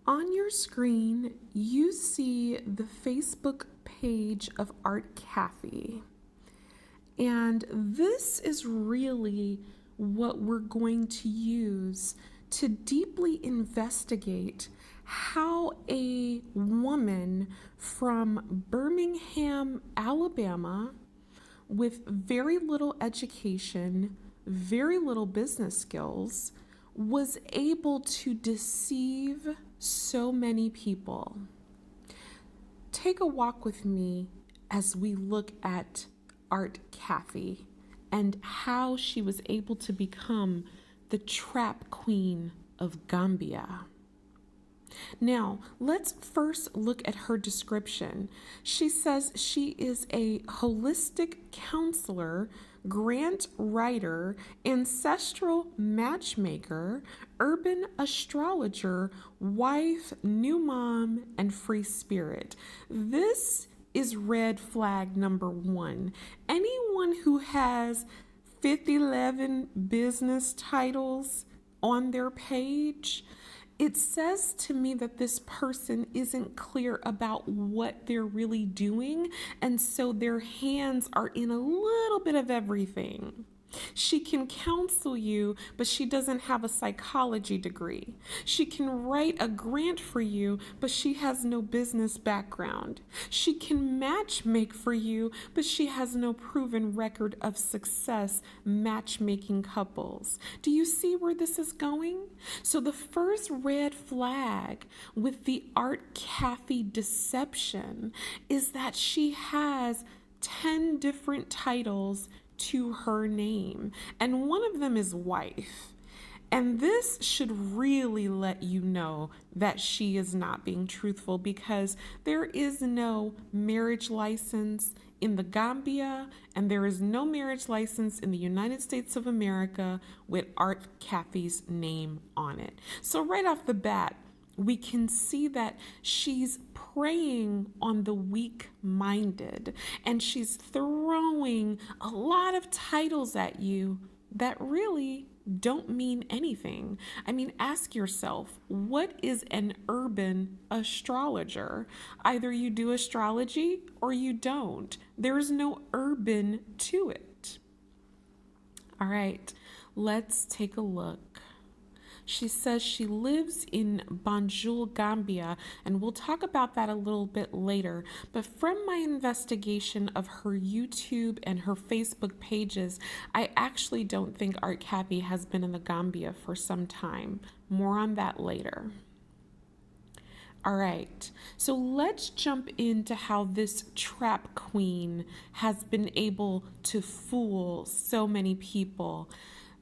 On your screen, you see the Facebook page of Art Cathey. And this is really what we're going to use to deeply investigate how a woman from Birmingham, Alabama, with very little education, very little business skills, was able to deceive so many people. Take a walk with me as we look at Art Cathey and how she was able to become the trap queen of Gambia. Now, let's first look at her description. She says she is a holistic counselor, grant writer, ancestral matchmaker, urban astrologer, wife, new mom, and free spirit. This is red flag number one. Anyone who has 11 business titles on their page, it says to me that this person isn't clear about what they're really doing, and so their hands are in a little bit of everything. She can counsel you, but she doesn't have a psychology degree. She can write a grant for you, but she has no business background. She can matchmake for you, but she has no proven record of success matchmaking couples. Do you see where this is going? So the first red flag with the Art Cathey deception is that she has 10 different titles to her name, and one of them is wife. And this should really let you know that she is not being truthful, because there is no marriage license in the Gambia and there is no marriage license in the United States of America with Art Cathey's name on it. So right off the bat, we can see that she's preying on the weak-minded, and she's throwing a lot of titles at you that really don't mean anything. I mean, ask yourself, what is an urban astrologer? Either you do astrology or you don't. There is no urban to it. All right, let's take a look. She says she lives in Banjul, Gambia, and we'll talk about that a little bit later. But from my investigation of her YouTube and her Facebook pages, I actually don't think Art Cathey has been in the Gambia for some time. More on that later. All right, so let's jump into how this trap queen has been able to fool so many people.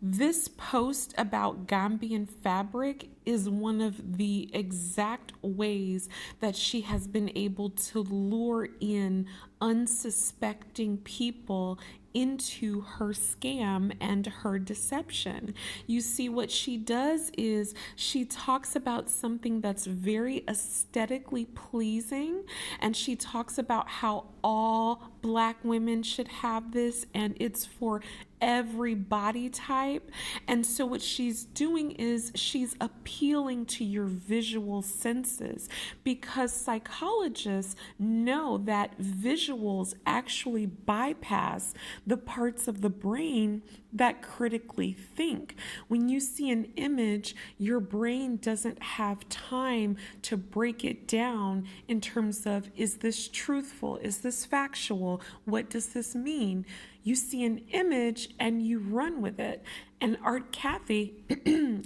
This post about Gambian fabric is one of the exact ways that she has been able to lure in unsuspecting people into her scam and her deception. You see, what she does is she talks about something that's very aesthetically pleasing, and she talks about how all Black women should have this and it's for every body type. And so what she's doing is she's appealing to your visual senses, because psychologists know that visuals actually bypass the parts of the brain that critically think. When you see an image, your brain doesn't have time to break it down in terms of, is this truthful? Is this factual? What does this mean? You see an image and you run with it. And Art Cathey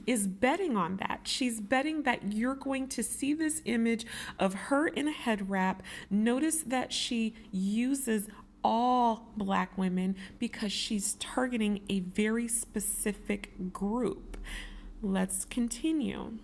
is betting on that. She's betting that you're going to see this image of her in a head wrap. Notice that she uses all Black women because she's targeting a very specific group. Let's continue.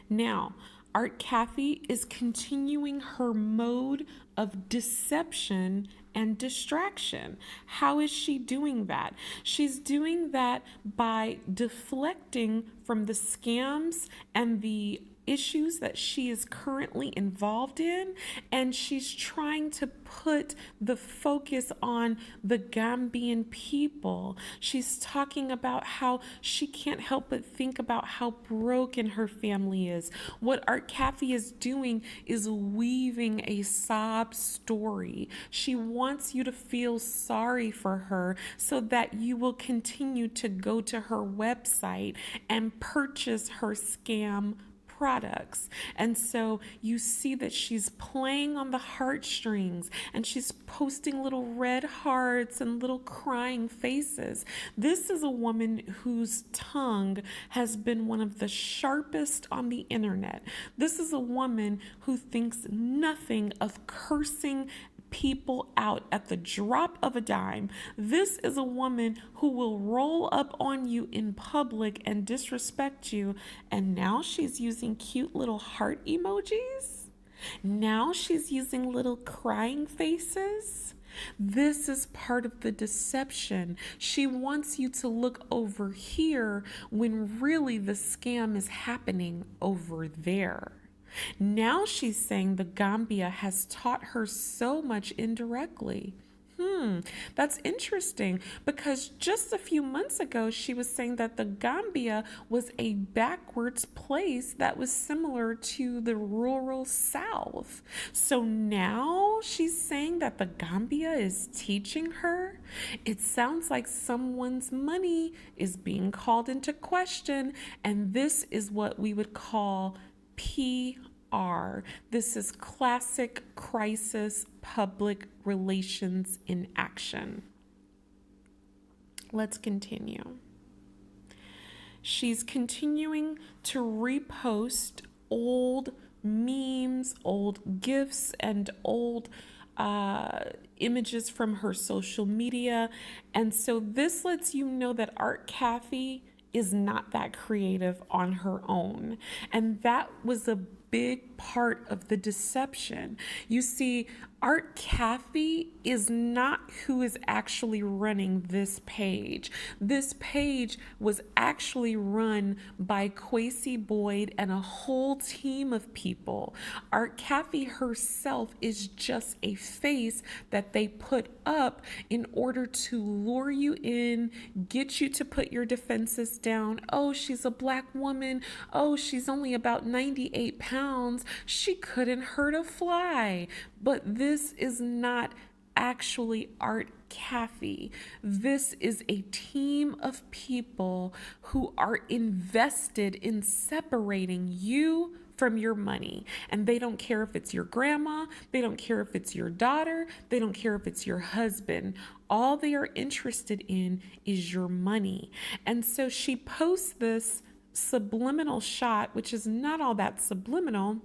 Now, Art Cathey is continuing her mode of deception and distraction. How is she doing that? She's doing that by deflecting from the scams and the issues that she is currently involved in, and she's trying to put the focus on the Gambian people. She's talking about how she can't help but think about how broken her family is. What Art Cathey is doing is weaving a sob story. She wants you to feel sorry for her so that you will continue to go to her website and purchase her scam products. And so you see that she's playing on the heartstrings, and she's posting little red hearts and little crying faces. This is a woman whose tongue has been one of the sharpest on the internet. This is a woman who thinks nothing of cursing people out at the drop of a dime. This is a woman who will roll up on you in public and disrespect you. And now she's using cute little heart emojis. Now she's using little crying faces. This is part of the deception. She wants you to look over here when really the scam is happening over there. Now she's saying the Gambia has taught her so much indirectly. That's interesting, because just a few months ago she was saying that the Gambia was a backwards place that was similar to the rural South. So now she's saying that the Gambia is teaching her. It sounds like someone's money is being called into question, and this is what we would call PR. This is classic crisis public relations in action. Let's continue. She's continuing to repost old memes, old GIFs, and old images from her social media. And so this lets you know that Art Cathey is not that creative on her own. And that was a big part of the deception. You see, Art Cathey is not who is actually running this page. This page was actually run by Kwesi Boyd and a whole team of people. Art Cathey herself is just a face that they put up in order to lure you in, get you to put your defenses down. Oh, she's a black woman. Oh, she's only about 98 pounds. She couldn't hurt a fly. But this is not actually Art Cathey. This is a team of people who are invested in separating you from your money. And they don't care if it's your grandma, they don't care if it's your daughter, they don't care if it's your husband. All they are interested in is your money. And so she posts this subliminal shot, which is not all that subliminal,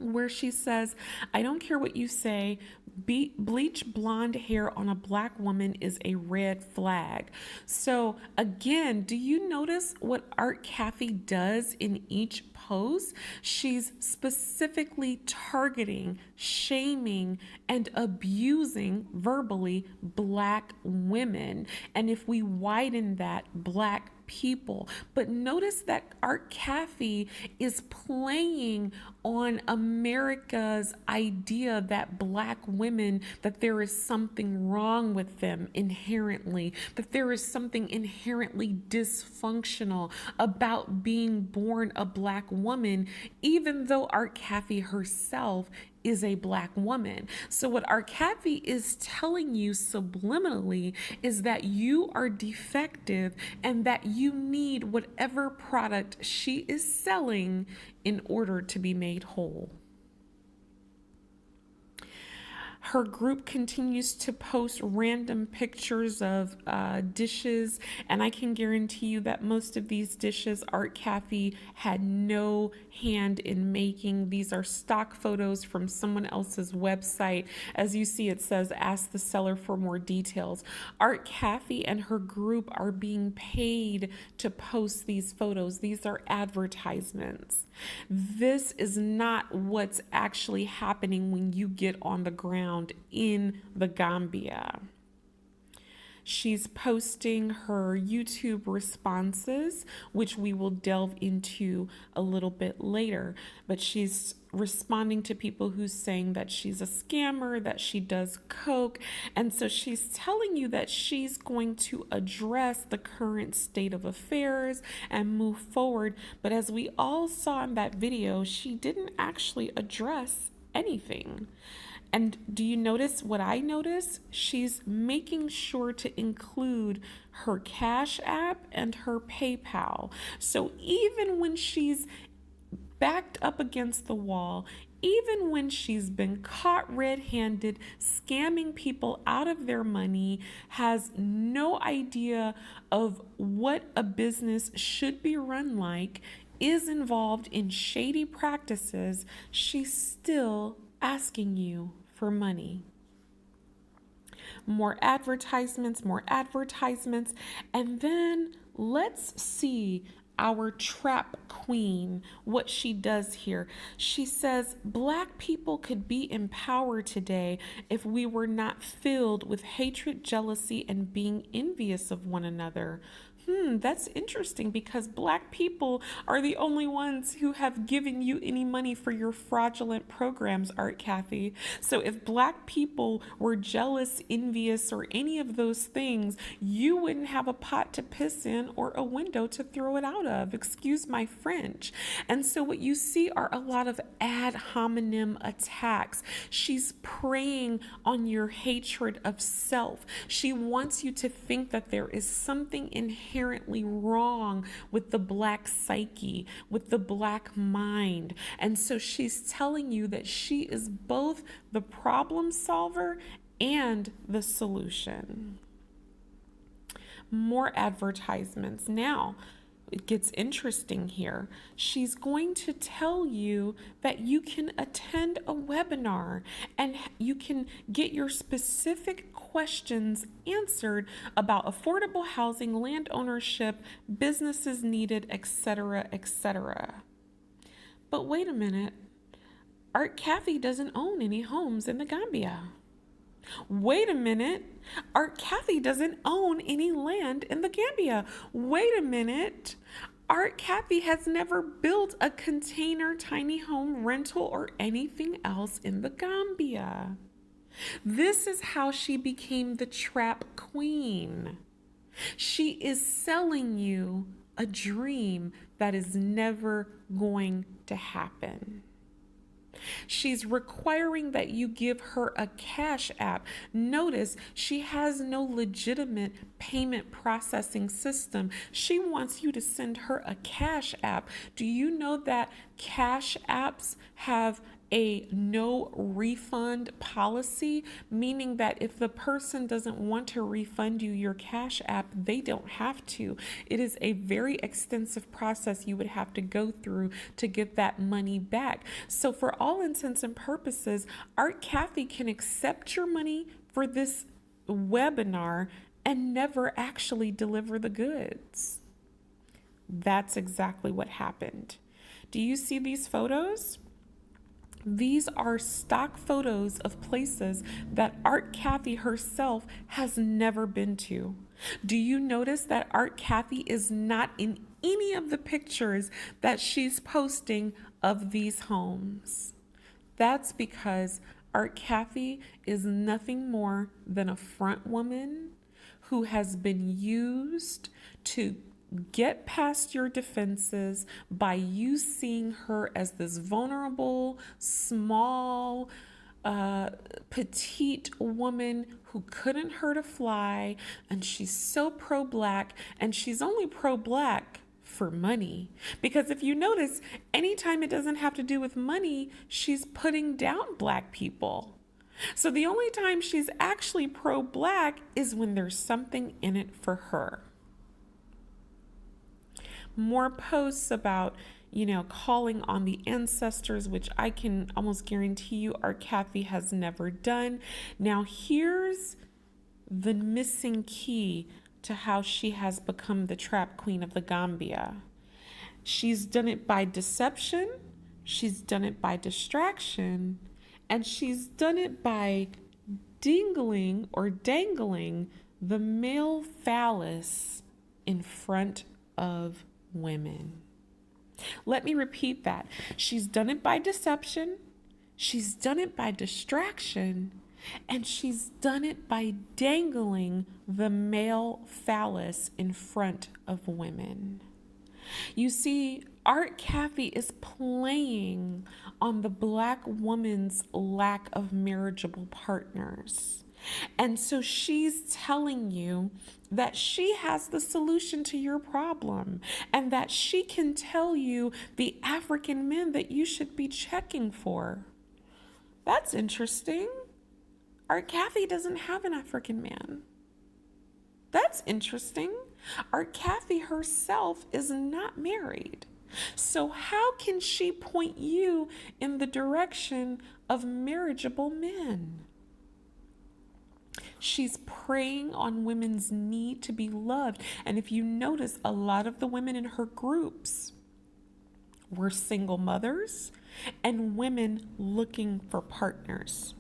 where she says, I don't care what you say, bleach blonde hair on a black woman is a red flag. So again, do you notice what Art Cathey does in each post? She's specifically targeting, shaming, and abusing verbally black women. And if we widen that, black people. But notice that Art Cathey is playing on America's idea that black women, that there is something wrong with them inherently, that there is something inherently dysfunctional about being born a black woman, even though Art Cathey herself is a black woman. So what Art Cathey is telling you subliminally is that you are defective and that you need whatever product she is selling in order to be made whole. Her group continues to post random pictures of dishes, and I can guarantee you that most of these dishes Art Cathey had no hand in making. These are stock photos from someone else's website. As you see, it says, ask the seller for more details. Art Cathey and her group are being paid to post these photos. These are advertisements. This is not what's actually happening when you get on the ground in the Gambia. She's posting her YouTube responses, which we will delve into a little bit later. But she's responding to people who's saying that she's a scammer, that she does coke. And so she's telling you that she's going to address the current state of affairs and move forward. But as we all saw in that video, she didn't actually address anything. And do you notice what I notice? She's making sure to include her Cash App and her PayPal. So even when she's backed up against the wall, even when she's been caught red-handed scamming people out of their money, has no idea of what a business should be run like, is involved in shady practices, she's still asking you for money. More advertisements, and then let's see our trap queen, what she does here. She says, Black people could be in power today if we were not filled with hatred, jealousy, and being envious of one another. That's interesting because Black people are the only ones who have given you any money for your fraudulent programs, Art Cathey. So if Black people were jealous, envious, or any of those things, you wouldn't have a pot to piss in or a window to throw it out of. Excuse my French. And so what you see are a lot of ad hominem attacks. She's preying on your hatred of self. She wants you to think that there is something inherently wrong with the Black psyche, with the Black mind. And so she's telling you that she is both the problem solver and the solution. More advertisements. Now, it gets interesting here. She's going to tell you that you can attend a webinar and you can get your specific questions answered about affordable housing, land ownership, businesses needed, etc., etc. But wait a minute. Art Cathey doesn't own any homes in the Gambia. Wait a minute. Art Cathey doesn't own any land in the Gambia. Wait a minute. Art Cathey has never built a container tiny home rental or anything else in the Gambia. This is how she became the trap queen. She is selling you a dream that is never going to happen. She's requiring that you give her a Cash App. Notice she has no legitimate payment processing system. She wants you to send her a Cash App. Do you know that Cash Apps have a no refund policy, meaning that if the person doesn't want to refund you your Cash App, they don't have to. It is a very extensive process you would have to go through to get that money back. So for all intents and purposes, Art Cathey can accept your money for this webinar and never actually deliver the goods. That's exactly what happened. Do you see these photos? These are stock photos of places that Art Cathey herself has never been to. Do you notice that Art Cathey is not in any of the pictures that she's posting of these homes? That's because Art Cathey is nothing more than a front woman who has been used to get past your defenses by you seeing her as this vulnerable, small, petite woman who couldn't hurt a fly, and she's so pro-Black, and she's only pro-Black for money. Because if you notice, anytime it doesn't have to do with money, she's putting down Black people. So the only time she's actually pro-Black is when there's something in it for her. More posts about, calling on the ancestors, which I can almost guarantee you Art Cathey has never done. Now, here's the missing key to how she has become the trap queen of the Gambia. She's done it by deception, she's done it by distraction, and she's done it by dangling the male phallus in front of women. Let me repeat that. She's done it by deception, she's done it by distraction, and she's done it by dangling the male phallus in front of women. You see, Art Cathey is playing on the Black woman's lack of marriageable partners. And so she's telling you that she has the solution to your problem and that she can tell you the African men that you should be checking for. That's interesting. Art Cathey doesn't have an African man. That's interesting. Art Cathey herself is not married. So how can she point you in the direction of marriageable men? She's preying on women's need to be loved. And if you notice, a lot of the women in her groups were single mothers and women looking for partners.